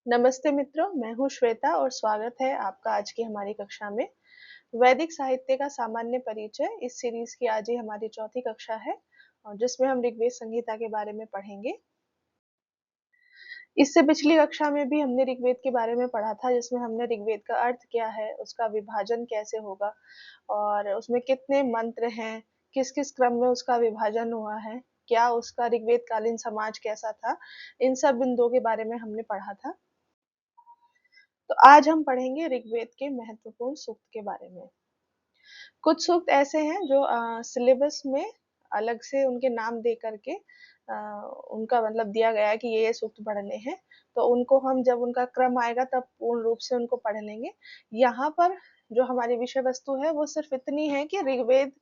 नमस्ते मित्रों, मैं हूँ श्वेता और स्वागत है आपका आज की हमारी कक्षा में। वैदिक साहित्य का सामान्य परिचय इस सीरीज की आज ही हमारी चौथी कक्षा है और जिसमें हम ऋग्वेद संहिता के बारे में पढ़ेंगे। इससे पिछली कक्षा में भी हमने ऋग्वेद के बारे में पढ़ा था, जिसमें हमने ऋग्वेद का अर्थ क्या है, उसका विभाजन कैसे होगा और उसमें कितने मंत्र हैं, किस-किस क्रम में उसका विभाजन हुआ है, क्या उसका ऋग्वेद कालीन समाज कैसा था, इन सब बिंदुओं के बारे में हमने पढ़ा था। तो आज हम पढ़ेंगे ऋग्वेद के महत्वपूर्ण सूक्त के बारे में। कुछ सूक्त ऐसे हैं जो सिलेबस में अलग से उनके नाम दे करके उनका मतलब दिया गया है कि ये सूक्त पढ़ने हैं, तो उनको हम जब उनका क्रम आएगा तब पूर्ण रूप से उनको पढ़ लेंगे। यहाँ पर जो हमारी विषय वस्तु है वो सिर्फ इतनी है कि ऋग्वेद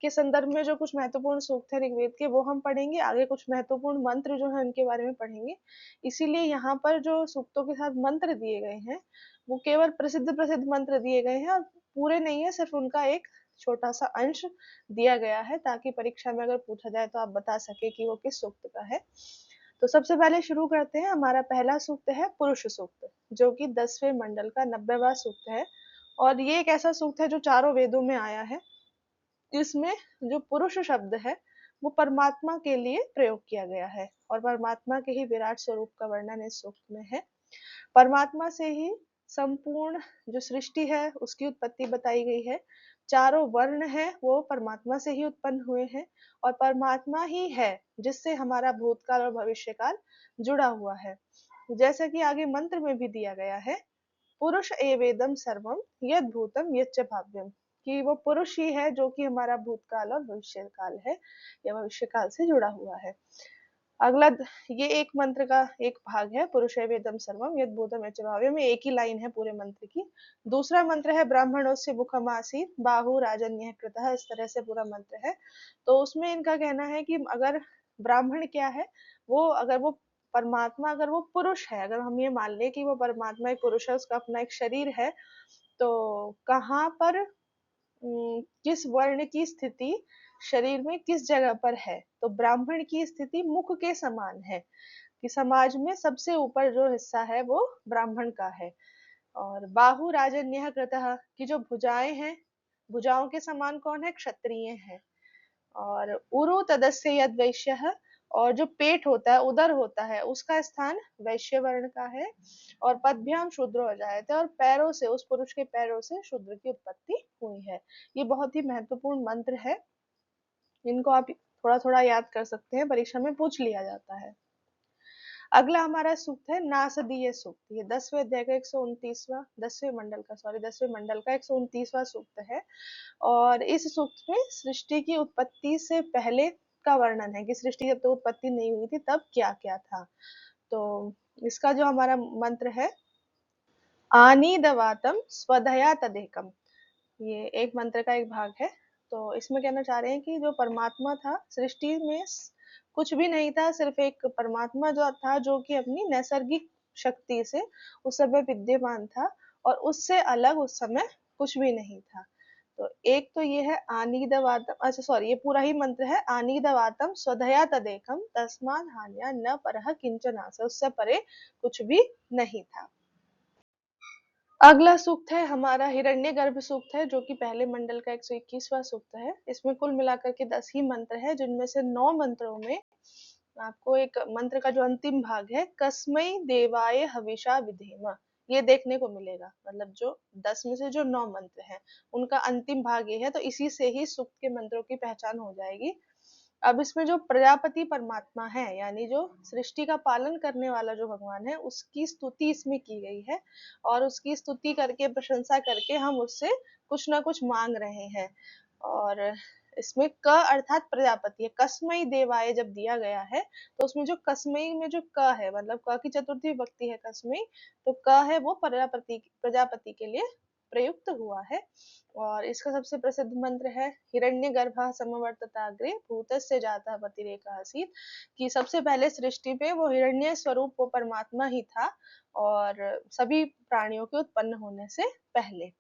के संदर्भ में जो कुछ महत्वपूर्ण सूक्त है ऋग्वेद के वो हम पढ़ेंगे, आगे कुछ महत्वपूर्ण मंत्र जो है उनके बारे में पढ़ेंगे। इसीलिए यहाँ पर जो सूक्तों के साथ मंत्र दिए गए हैं वो केवल प्रसिद्ध प्रसिद्ध मंत्र दिए गए हैं और पूरे नहीं है, सिर्फ उनका एक छोटा सा अंश दिया गया है ताकि परीक्षा में अगर पूछा जाए तो आप बता सके कि वो किस सूक्त का है। तो सबसे पहले शुरू करते हैं। हमारा पहला सूक्त है पुरुष सूक्त, जो कि 10वें मंडल का 90वां सूक्त है और ये एक ऐसा सूक्त है जो चारों वेदों में आया है। इसमें जो पुरुष शब्द है वो परमात्मा के लिए प्रयोग किया गया है और परमात्मा के ही विराट स्वरूप का वर्णन इस सूक्त में है। परमात्मा से ही संपूर्ण जो सृष्टि है उसकी उत्पत्ति बताई गई है। चारों वर्ण है वो परमात्मा से ही उत्पन्न हुए हैं और परमात्मा ही है जिससे हमारा भूतकाल और भविष्यकाल जुड़ा हुआ है। जैसा कि आगे मंत्र में भी दिया गया है, पुरुष एवेदम सर्वम यद भूतम यच्च भाव्यम, कि वो पुरुष ही है जो कि हमारा भूतकाल और भविष्य काल है या भविष्य काल से जुड़ा हुआ है। अगला ये एक मंत्र का एक भाग है, पुरुष एवेदम सर्वम यद भूतम यच्च भाव्यम, में एक ही लाइन है पूरे मंत्र की। दूसरा मंत्र है ब्राह्मणोस्य मुखम आसीत् बाहु राजन्यः कृतः, इस तरह से पूरा मंत्र है। तो उसमें इनका कहना है कि अगर ब्राह्मण क्या है, वो अगर वो परमात्मा अगर वो पुरुष है, अगर हम ये मान लें कि वो परमात्मा एक पुरुष है, उसका अपना एक शरीर है, तो कहाँ पर किस वर्ण की स्थिति शरीर में किस जगह पर है, तो ब्राह्मण की स्थिति मुख के समान है कि समाज में सबसे ऊपर जो हिस्सा है वो ब्राह्मण का है। और बाहु राजन्यः कृतः, की जो भुजाएं हैं, भुजाओं के समान कौन है, क्षत्रिय है। और उरु तदस्य यद वैश्यः, और जो पेट होता है, उदर होता है, उसका स्थान वैश्य वर्ण का है। और पदभ्याम शूद्र हो जाते हैं और पैरों से, उस पुरुष के पैरों से शूद्र की उत्पत्ति हुई है। ये बहुत ही महत्वपूर्ण मंत्र है, इनको आप थोड़ा थोड़ा याद कर सकते हैं, परीक्षा में पूछ लिया जाता है। अगला हमारा सूक्त है नासदीय सूक्त, ये 10वें अध्याय का 129वां 10वें मंडल का 129वां सूक्त है। और इस सूक्त में सृष्टि की उत्पत्ति से पहले का वर्णन है कि सृष्टि जब तो उत्पत्ति नहीं हुई थी तब क्या क्या था। तो इसका जो हमारा मंत्र है, आनीदवातम स्वधया तदेकम, ये एक मंत्र का एक भाग है। तो इसमें कहना चाह रहे हैं कि जो परमात्मा था सृष्टि में कुछ भी नहीं था, सिर्फ एक परमात्मा जो था जो कि अपनी नैसर्गिक शक्ति से उस समय विद्यमान था और उससे अलग उस समय कुछ भी नहीं था। तो एक तो ये है आनीदवातम, अच्छा सॉरी, ये पूरा ही मंत्र है, आनीदवातम स्वधया तदेकम तस्मात् हान्या न परः किंचनास, उससे परे कुछ भी नहीं था। अगला सूक्त है हमारा हिरण्यगर्भ सूक्त है, जो कि पहले मंडल का 121वां सूक्त है। इसमें कुल मिलाकर के 10 ही मंत्र है, जिनमें से 9 मंत्रों में आपको एक मंत्र का जो अंतिम भाग है, कस्मै देवाय हविषा विधेम, ये देखने को मिलेगा। मतलब जो 10 में से जो 9 मंत्र हैं उनका अंतिम भाग ये है, तो इसी से ही सूक्त के मंत्रों की पहचान हो जाएगी। अब इसमें जो प्रजापति परमात्मा है, यानी जो सृष्टि का पालन करने वाला जो भगवान है, उसकी स्तुति इसमें की गई है और उसकी स्तुति करके, प्रशंसा करके हम उससे कुछ ना कुछ मांग रहे हैं। और इसमें क अर्थात प्रजापति है, कस्मई देवाय जब दिया गया है तो उसमें जो कस्मई में जो क है, मतलब क की चतुर्थी विभक्ति है कस्मई, तो क है वो प्रजापति प्रजापति के लिए प्रयुक्त हुआ है। और इसका सबसे प्रसिद्ध मंत्र है हिरण्यगर्भः समवर्तताग्रे भूतस्य जातः पतिरेकः आसीत्, कि सबसे पहले सृष्टि पे वो हिरण्य स्वरूप वो परमात्मा ही था और सभी प्राणियों के उत्पन्न होने से पहले।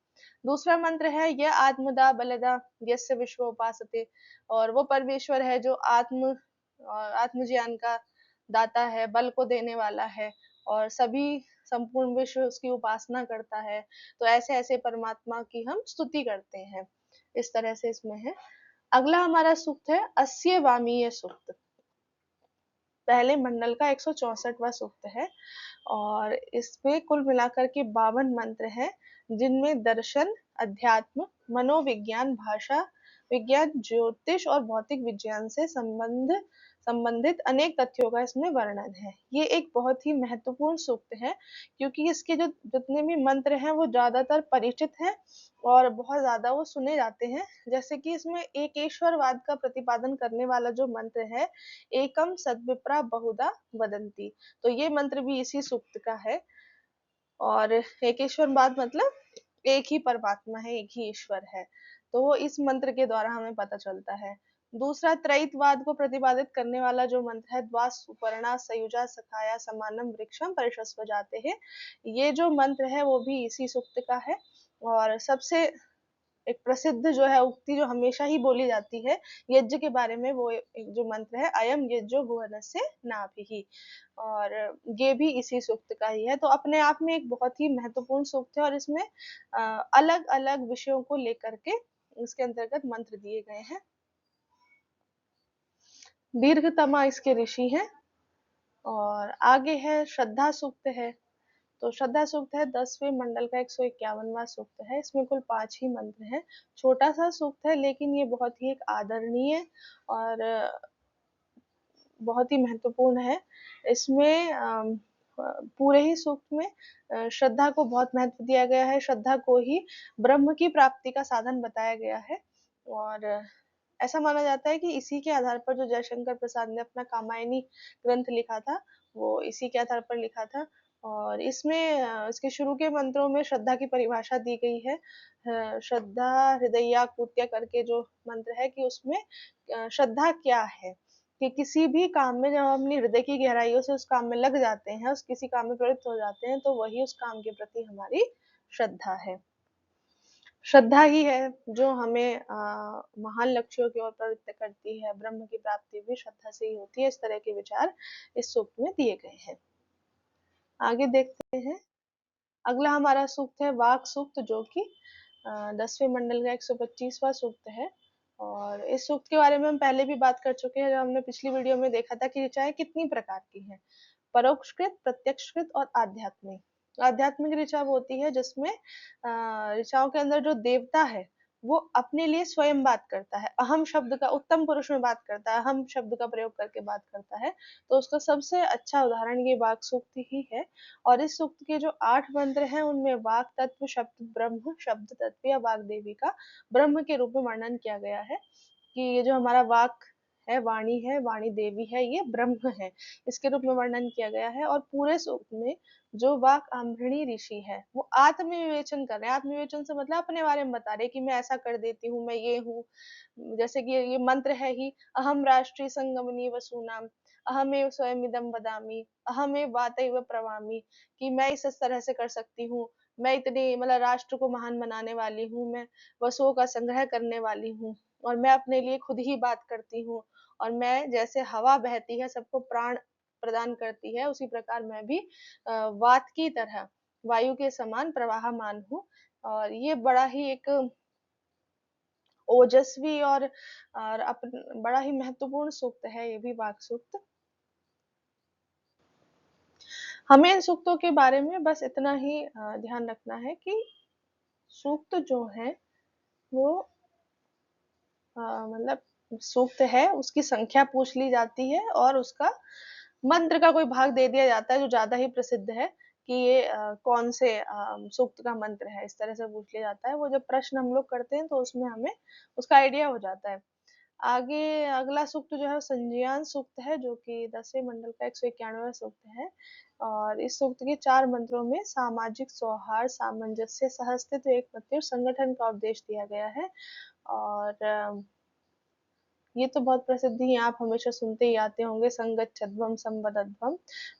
दूसरा मंत्र है यह आत्मदा बलदा यस्य विश्व उपासते, और वो परमेश्वर है जो आत्मज्ञान का दाता है, बल को देने वाला है और सभी संपूर्ण विश्व उसकी उपासना करता है। तो ऐसे-ऐसे परमात्मा की हम स्तुति करते हैं। इस तरह से इसमें है। अगला हमारा सूक्त है अस्य वामीय सूक्त। पहले मंडल का 164वां सूक्त है और इसमें कुल मिलाकर के 52 मंत्र हैं, जिनमें दर्शन, अध्यात्म, मनोविज्ञान, भाषा विज्ञान, ज्योतिष और भौतिक विज्ञान से संबंधित अनेक तथ्यों का इसमें वर्णन है। ये एक बहुत ही महत्वपूर्ण सूक्त है, क्योंकि इसके जो जितने भी मंत्र हैं वो ज्यादातर परिचित हैं और बहुत ज्यादा वो सुने जाते हैं। जैसे कि इसमें एकेश्वरवाद का प्रतिपादन करने वाला जो मंत्र है, एकम सद्विप्रा बहुधा वदंती, तो ये मंत्र भी इसी सूक्त का है। और एकेश्वरवाद मतलब एक ही परमात्मा है, एक ही ईश्वर है, तो वो इस मंत्र के द्वारा हमें पता चलता है। दूसरा त्रैतवाद को प्रतिपादित करने वाला जो मंत्र है, द्वा सुपर्णा सयुजा सखाया समानम वृक्षम परिशस्व जाते हैं, ये जो मंत्र है वो भी इसी सूक्त का है। और सबसे एक प्रसिद्ध जो है उक्ति जो हमेशा ही बोली जाती है यज्ञ के बारे में, वो एक जो मंत्र है, अयम यज्ञो भुवनस्य नाभिः, और ये भी इसी सूक्त का ही है। तो अपने आप में एक बहुत ही महत्वपूर्ण सूक्त है और इसमें अलग अलग विषयों को लेकर के इसके अंतर्गत मंत्र दिए गए हैं। दीर्घतमा इसके ऋषि हैं। और आगे है श्रद्धा सूक्त है। तो श्रद्धा सूक्त है 10वें मंडल का 151वां सूक्त है। इसमें कुल 5 ही मंत्र हैं। छोटा सा सूक्त है, लेकिन ये बहुत ही एक आदरणीय और बहुत ही महत्वपूर्ण है। इसमें पूरे ही सूक्त में श्रद्धा को बहुत महत्व दिया गया है। श्रद्धा को ही ब्रह्म की प्राप्ति का साधन बताया गया है। और ऐसा माना जाता है कि इसी के आधार पर जो जयशंकर प्रसाद ने अपना कामायनी ग्रंथ लिखा था, वो इसी के आधार पर लिखा था। और इसमें इसके शुरू के मंत्रों में श्रद्धा की परिभाषा दी गई है। श्रद्धा हृदयाकुत्य करके जो मंत्र है, कि उसमें श्रद्धा क्या है, कि किसी भी काम में जब हम अपनी हृदय की गहराइयों से उस काम में लग जाते हैं, उस किसी काम में प्रवृत्त हो जाते हैं, तो वही उस काम के प्रति हमारी श्रद्धा है। श्रद्धा ही है जो हमें महान लक्ष्यों की ओर प्रवृत्त करती है। ब्रह्म की प्राप्ति भी श्रद्धा से ही होती है। इस तरह के विचार इस सूक्त में दिए गए हैं। आगे देखते हैं। अगला हमारा सूक्त है वाक सूक्त, जो कि 10वें मंडल का 125वां सूक्त है। और इस सूक्त के बारे में हम पहले भी बात कर चुके हैं, जब हमने पिछली वीडियो में देखा था कि ऋचाएं कितनी प्रकार की हैं। परोक्षकृत, प्रत्यक्षकृत और आध्यात्मिक। आध्यात्मिक ऋचा वो होती है जिसमें ऋचाओं के अंदर जो देवता है वो अपने लिए स्वयं बात करता है, अहम शब्द का, उत्तम पुरुष में बात करता है, अहम शब्द का प्रयोग करके बात करता है। तो उसका सबसे अच्छा उदाहरण ये वाक सूक्त ही है। और इस सूक्त के जो 8 मंत्र हैं, उनमें वाक तत्व शब्द ब्रह्म शब्द तत्व या वाग देवी का ब्रह्म के रूप में वर्णन किया गया है, कि ये जो हमारा वाक है, वाणी देवी है, ये ब्रह्म है, इसके रूप में वर्णन किया गया है। और पूरे सूक्त में जो वाक आम्भृणी ऋषि है, वो आत्मविवेचन कर रहे हैं। आत्मविवेचन से मतलब अपने बारे में बता रहे हैं कि मैं ऐसा कर देती हूँ, मैं ये हूँ। जैसे कि ये मंत्र है ही, अहम राष्ट्रीय संगमनी वसूनाम, अहमेव स्वयं इदम वदामि, अहमेव वातैव प्रवामी, कि मैं इस तरह से कर सकती हूँ, मैं इतनी मतलब राष्ट्र को महान बनाने वाली हूँ, मैं वसुओं का संग्रह करने वाली हूँ, और मैं अपने लिए खुद ही बात करती हूँ, और मैं जैसे हवा बहती है सबको प्राण प्रदान करती है, उसी प्रकार मैं भी वात की तरह वायु के समान प्रवाहमान हूँ। और ये बड़ा ही एक ओजस्वी और बड़ा ही महत्वपूर्ण सूक्त है, ये भी वाक सूक्त। हमें इन सूक्तों के बारे में बस इतना ही ध्यान रखना है कि सूक्त जो है वो मतलब सूक्त है, उसकी संख्या पूछ ली जाती है और उसका मंत्र का कोई भाग दे दिया जाता है जो ज्यादा ही प्रसिद्ध है, कि ये कौन से सूक्त का मंत्र है, इस तरह से पूछ लिया जाता है। वो जब प्रश्न हम लोग करते हैं तो उसमें हमें उसका आइडिया हो जाता है। आगे अगला सूक्त जो है संज्ञान सूक्त है, जो कि 10वें मंडल का 191वां सूक्त है। और इस सूक्त के 4 मंत्रों में सामाजिक सौहार्द, सामंजस्य, सहअस्तित्व, एक मत्य और संगठन का उपदेश दिया गया है। और ये तो बहुत प्रसिद्ध ही, आप हमेशा सुनते ही आते होंगे, संगच्छध्वम संवदध्वम।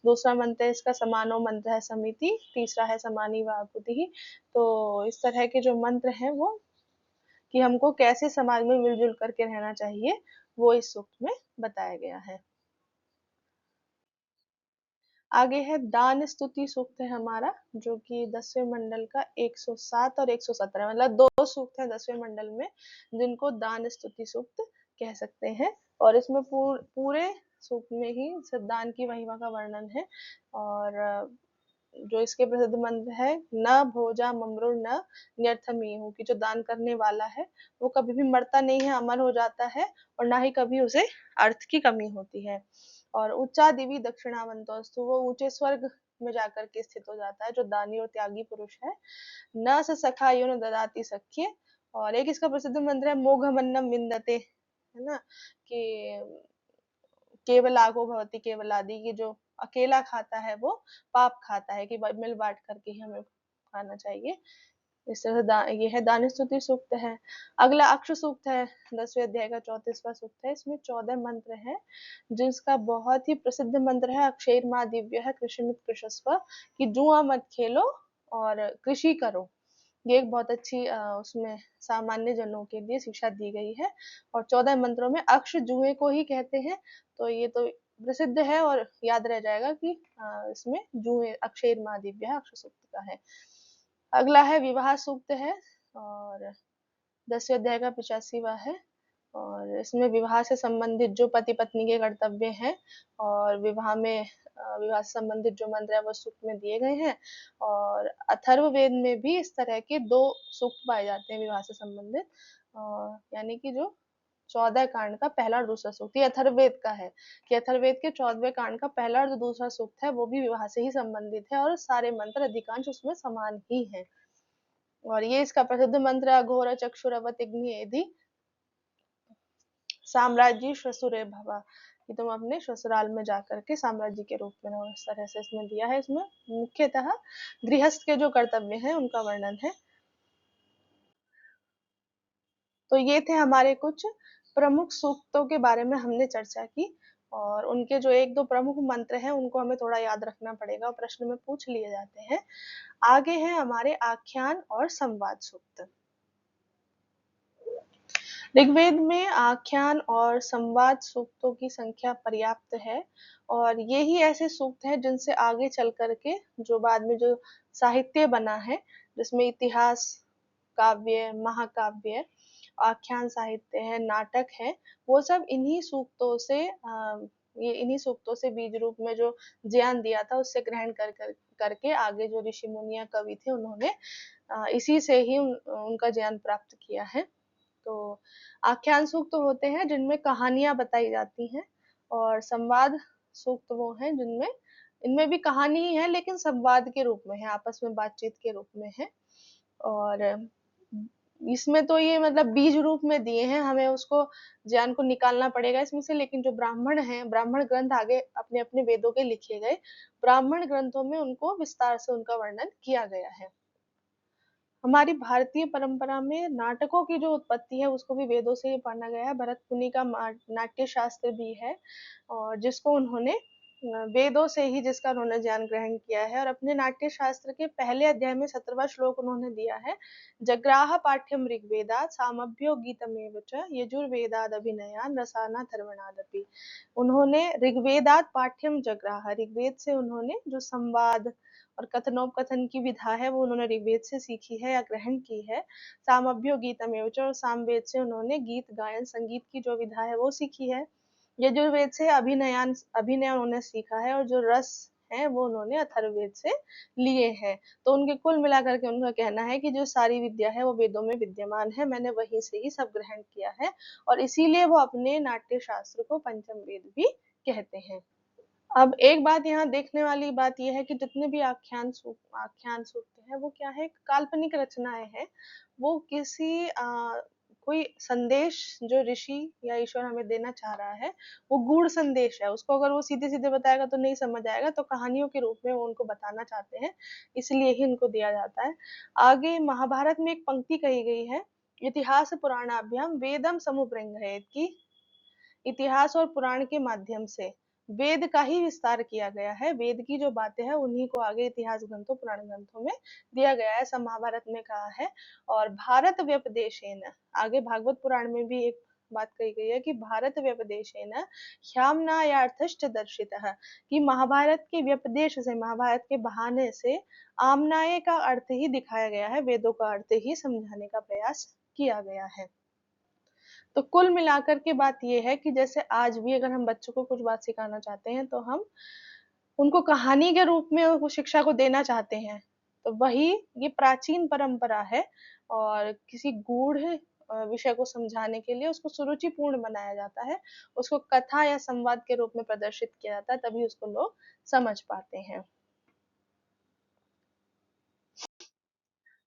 दूसरा मंत्र है इसका समानो मंत्र है समिति, तीसरा है समानी वापुति। तो इस तरह के जो मंत्र हैं वो, कि हमको कैसे समाज में मिलजुल करके रहना चाहिए, वो इस सूक्त में बताया गया है। आगे है दान स्तुति सूक्त है हमारा, जो कि 10वें मंडल का 107 और 117, मतलब दो सूक्त है 10वें मंडल में जिनको दान स्तुति सूक्त कह सकते हैं। और इसमें पूरे सूक्त में ही दान की महिमा का वर्णन है। और जो इसके प्रसिद्ध मंत्र है, न भोजा ममरुर न न्यर्थमीहु, कि जो दान करने वाला है वो कभी भी मरता नहीं है, अमर हो जाता है, और ना ही कभी उसे अर्थ की कमी होती है। और उच्चा दिवी दक्षिणावंतोस्तु, वो ऊंचे स्वर्ग में जाकर के स्थित हो जाता है जो दानी और त्यागी पुरुष है। न स सखा यो न ददाति सख्य। और एक इसका प्रसिद्ध मंत्र है मोघमन्नम विंदते, है ना, कि केवल आगो भवती केवल आदि, की जो अकेला खाता है वो पाप खाता है, कि मिल बांट करके ही हमें खाना चाहिए। इस तरह से ये है दान स्तुति सूक्त है। अगला अक्ष सूक्त है, 10वें अध्याय का 34वां सूक्त है। इसमें 14 मंत्र है, जिसका बहुत ही प्रसिद्ध मंत्र है अक्षर माँ दिव्य है कृषिमित कृषस्व, कि जुआ मत खेलो और कृषि करो। ये एक बहुत अच्छी उसमें सामान्य जनों के लिए शिक्षा दी गई है। और 14 मंत्रों में अक्ष जुए को ही कहते हैं, तो ये तो प्रसिद्ध है और याद रह जाएगा कि इसमें जुए अक्षर माँ दिव्य है, अक्ष सूक्त का है। अगला है विवाह सूक्त है, और 10वें अध्याय का 85वां है। और इसमें विवाह से संबंधित जो पति पत्नी के कर्तव्य हैं, और विवाह से संबंधित जो मंत्र है वो सूक्त में दिए गए हैं। और अथर्ववेद में भी इस तरह के 2 सूक्त पाए जाते हैं विवाह से संबंधित, यानी कि जो 14 कांड का पहला और दूसरा सूक्त, ये अथर्ववेद का है, कि अथर्ववेद के 14वें कांड का पहला और जो दूसरा सूक्त है वो भी विवाह से ही संबंधित है, और सारे मंत्र अधिकांश उसमें समान ही है। और ये इसका प्रसिद्ध मंत्र अघोर चक्षुरवत अग्नि साम्राज्य श्वसुरे भवा, कि तुम अपने ससुराल में जाकर के साम्राज्य के रूप में रहो। इस तरह से इसमें दिया है। इसमें मुख्यतः गृहस्थ के जो कर्तव्य हैं उनका वर्णन है। तो ये थे हमारे कुछ प्रमुख सूक्तों के बारे में हमने चर्चा की, और उनके जो एक दो प्रमुख मंत्र हैं उनको हमें थोड़ा याद रखना पड़ेगा और प्रश्न में पूछ लिए जाते हैं। आगे है हमारे आख्यान और संवाद सूक्त। ऋग्वेद में आख्यान और संवाद सूक्तों की संख्या पर्याप्त है, और ये ही ऐसे सूक्त हैं जिनसे आगे चल करके जो बाद में जो साहित्य बना है, जिसमें इतिहास, काव्य, महाकाव्य, आख्यान साहित्य है, नाटक है, वो सब इन्हीं सूक्तों से ये इन्हीं सूक्तों से बीज रूप में जो ज्ञान दिया था उससे ग्रहण करके आगे जो ऋषि मुनिया कवि थे उन्होंने इसी से ही उनका ज्ञान प्राप्त किया है। तो आख्यान सूक्त तो होते हैं जिनमें कहानियां बताई जाती हैं, और संवाद सूक्त वो हैं जिनमें इनमें भी कहानी ही है लेकिन संवाद के रूप में है, आपस में बातचीत के रूप में है। और इसमें तो ये मतलब बीज रूप में दिए हैं, हमें उसको ज्ञान को निकालना पड़ेगा इसमें से। लेकिन जो ब्राह्मण हैं, ब्राह्मण ग्रंथ आगे अपने अपने वेदों के लिखे गए, ब्राह्मण ग्रंथों में उनको विस्तार से उनका वर्णन किया गया है। हमारी भारतीय परंपरा में नाटकों की जो उत्पत्ति है उसको भी वेदों से ही पढ़ा गया है। भरत मुनि का नाट्य शास्त्र भी है, और जिसको उन्होंने वेदों से ही जिसका उन्होंने ज्ञान ग्रहण किया है। और अपने नाट्य शास्त्र के पहले अध्याय में 17वां श्लोक उन्होंने दिया है, जग्राह पाठ्यम ऋग्वेदात् सामभ्यो गीतमेव च यजुर्वेदाद् अभिनयान् रसानाथर्वणादपि। उन्होंने ऋग्वेदात् पाठ्यम जग्राह, ऋग्वेद से उन्होंने जो संवाद और कथनोपकथन की विधा है वो उन्होंने ऋग्वेद से सीखी है या ग्रहण की है। सामभ्यो गीतमेव च, और सामवेद से उन्होंने गीत गायन संगीत की जो विधा है वो सीखी है। यजुर्वेद से अभिनय उन्होंने सीखा है, और जो रस है वो उन्होंने अथर्ववेद से लिए हैं। तो उनके कुल मिलाकर के उनका कहना है कि जो सारी विद्या है वो वेदों में विद्यमान है, मैंने वहीं से ही सब ग्रहण किया है, और इसीलिए वो अपने नाट्य शास्त्र को पंचम वेद भी कहते हैं। अब एक बात यहाँ देखने वाली बात यह है कि जितने भी आख्यान सूक्त है वो क्या है, काल्पनिक रचनाएं हैं। वो किसी कोई संदेश जो ऋषि या ईश्वर हमें देना चाह रहा है, वो गूढ़ संदेश है, उसको अगर वो सीधे सीधे बताएगा तो नहीं समझ आएगा, तो कहानियों के रूप में वो उनको बताना चाहते हैं, इसलिए ही इनको दिया जाता है। आगे महाभारत में एक पंक्ति कही गई है, इतिहास पुराणाभ्याम वेदम समुपृंघयेत, की इतिहास और पुराण के माध्यम से वेद का ही विस्तार किया गया है। वेद की जो बातें हैं उन्हीं को आगे इतिहास ग्रंथों, पुराण ग्रंथों में दिया गया है, ऐसा महाभारत में कहा है। और भारत व्यपदेशेन, आगे भागवत पुराण में भी एक बात कही गई है कि भारत व्यपदेशेन ह्याम्नायार्थश्च दर्शितः, कि महाभारत के व्यपदेश से, महाभारत के बहाने से आमनाय का अर्थ ही दिखाया गया है, वेदों का अर्थ ही समझाने का प्रयास किया गया है। तो कुल मिलाकर के बात ये है कि जैसे आज भी अगर हम बच्चों को कुछ बात सिखाना चाहते हैं तो हम उनको कहानी के रूप में वो शिक्षा को देना चाहते हैं, तो वही ये प्राचीन परंपरा है। और किसी गूढ़ विषय को समझाने के लिए उसको सुरुचिपूर्ण बनाया जाता है, उसको कथा या संवाद के रूप में प्रदर्शित किया जाता है, तभी उसको लोग समझ पाते हैं।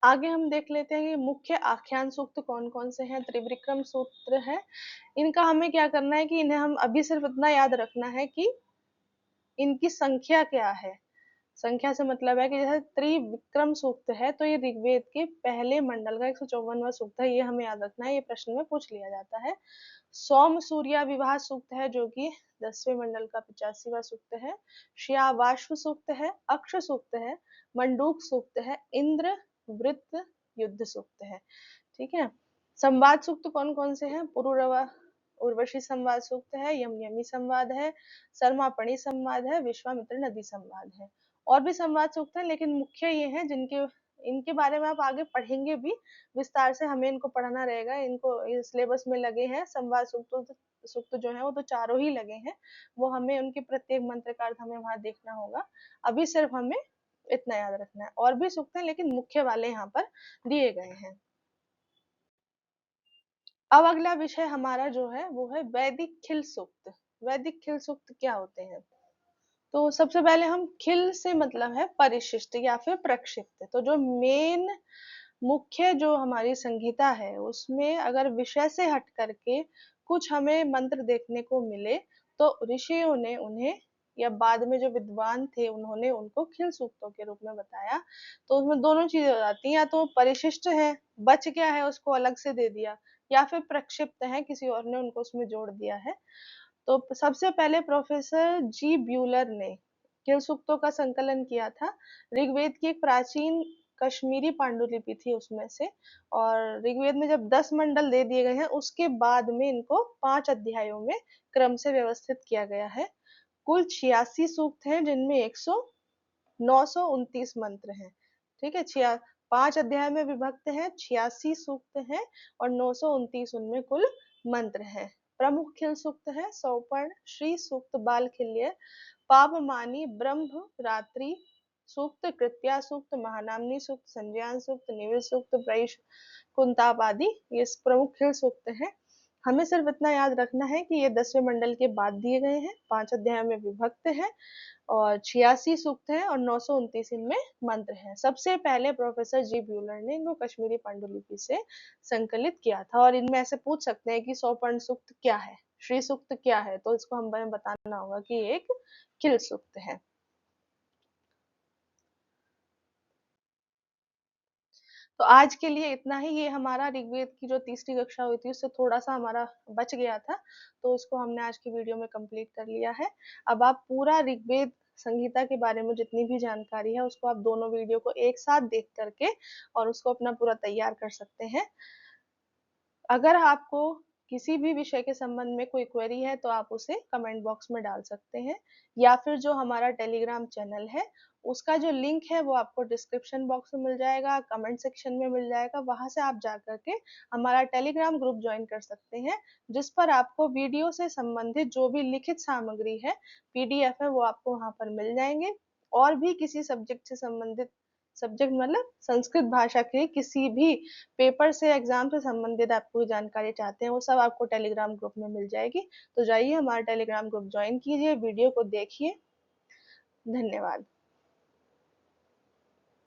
आगे हम देख लेते हैं कि मुख्य आख्यान सूक्त कौन कौन से हैं। त्रिविक्रम सूत्र है, इनका हमें क्या करना है कि इन्हें हम अभी सिर्फ इतना याद रखना है कि इनकी संख्या क्या है। संख्या से मतलब है कि जैसे त्रिविक्रम सूक्त है तो ये ऋग्वेद के पहले मंडल का 154वां सूक्त है, ये हमें याद रखना है, ये प्रश्न में पूछ लिया जाता है। सोम सूर्या विवाह सूक्त है जो कि 10वें मंडल का 85वां सूक्त है। श्यावाश्व सूक्त है, अक्ष सूक्त है, मंडूक सूक्त है, इंद्र वृत्त युद्ध सूक्त है। ठीक है। संवाद सूक्त कौन कौन से हैं? पुरुरवा उर्वशी संवाद सूक्त है, यम यमी संवाद है, सर्मापणी संवाद है, विश्वामित्र नदी संवाद है। और भी संवाद सूक्त है, लेकिन मुख्य ये हैं जिनके इनके बारे में आप आगे पढ़ेंगे भी विस्तार से, हमें इनको पढ़ना रहेगा, इनको ये सिलेबस में लगे हैं। संवाद सूक्त जो है वो तो चारों ही लगे हैं, वो हमें उनके प्रत्येक मंत्र का अर्थ हमें वहां देखना होगा। अभी सिर्फ हमें इतना याद रखना है। और भी सूक्त है लेकिन मुख्य वाले यहाँ पर दिए गए हैं। अब अगला विषय हमारा जो है वो है वैदिक खिल सूक्त। वैदिक खिल सूक्त क्या होते हैं? तो सबसे पहले हम खिल से मतलब है परिशिष्ट या फिर प्रक्षिप्त। तो जो मेन मुख्य जो हमारी संहिता है उसमें अगर विषय से हट करके कुछ हमें मंत्र देखने को मिले तो ऋषियों ने उन्हें, या बाद में जो विद्वान थे उन्होंने उनको खिल सूक्तों के रूप में बताया। तो उसमें दोनों चीजें हो जाती हैं, या तो परिशिष्ट है, बच गया है उसको अलग से दे दिया, या फिर प्रक्षिप्त है, किसी और ने उनको उसमें जोड़ दिया है। तो सबसे पहले प्रोफेसर जी ब्यूलर ने खिल सूक्तों का संकलन किया था। ऋग्वेद की एक प्राचीन कश्मीरी पांडुलिपि थी उसमें से, और ऋग्वेद में जब 10 मंडल दे दिए गए हैं उसके बाद में इनको 5 अध्यायों में क्रम से व्यवस्थित किया गया है। कुल 86 सूक्त हैं जिनमें 929 मंत्र हैं। ठीक है, 5 अध्याय में विभक्त है, 86 सूक्त हैं और 929 उनमें कुल मंत्र हैं। प्रमुख खिल सूक्त है सौपर्ण, श्री सूक्त, बालखिल्य, पावमानी, ब्रह्म रात्रि सूक्त, कृत्या सूक्त, महानामनी सूक्त, संज्ञान सूक्त, निविल सूक्त, प्रैश कुंताप आदि ये प्रमुख खिल सूक्त हैं। हमें सिर्फ इतना याद रखना है कि ये 10वें मंडल के बाद दिए गए हैं, 5 अध्याय में विभक्त है और 86 सूक्त है और 929 इनमें मंत्र हैं। सबसे पहले प्रोफेसर जी ब्यूलर ने इनको कश्मीरी पांडुलिपि से संकलित किया था। और इनमें ऐसे पूछ सकते हैं कि सौपर्ण सूक्त क्या है, श्री सूक्त क्या है, तो इसको हमें बताना होगा कि एक खिल सूक्त है। तो आज के लिए इतना ही। ये हमारा ऋग्वेद की जो तीसरी कक्षा हुई थी उससे थोड़ा सा हमारा बच गया था, तो उसको हमने आज की वीडियो में कंप्लीट कर लिया है। अब आप पूरा ऋग्वेद संहिता के बारे में जितनी भी जानकारी है उसको आप दोनों वीडियो को एक साथ देख करके और उसको अपना पूरा तैयार कर सकते हैं। अगर आपको किसी भी विषय के संबंध में कोई क्वेरी है तो आप उसे कमेंट बॉक्स में डाल सकते हैं, या फिर जो हमारा टेलीग्राम चैनल है उसका जो लिंक है वो आपको डिस्क्रिप्शन बॉक्स में मिल जाएगा, कमेंट सेक्शन में मिल जाएगा, वहां से आप जा करके हमारा टेलीग्राम ग्रुप ज्वाइन कर सकते हैं, जिस पर आपको वीडियो से संबंधित जो भी लिखित सामग्री है, पीडीएफ है, वो आपको वहां पर मिल जाएंगे। और भी किसी सब्जेक्ट से संबंधित, सब्जेक्ट मतलब संस्कृत भाषा के किसी भी पेपर से, एग्जाम से संबंधित आप कोई जानकारी चाहते हैं वो सब आपको टेलीग्राम ग्रुप में मिल जाएगी। तो जाइए हमारा टेलीग्राम ग्रुप ज्वाइन कीजिए, वीडियो को देखिए। धन्यवाद।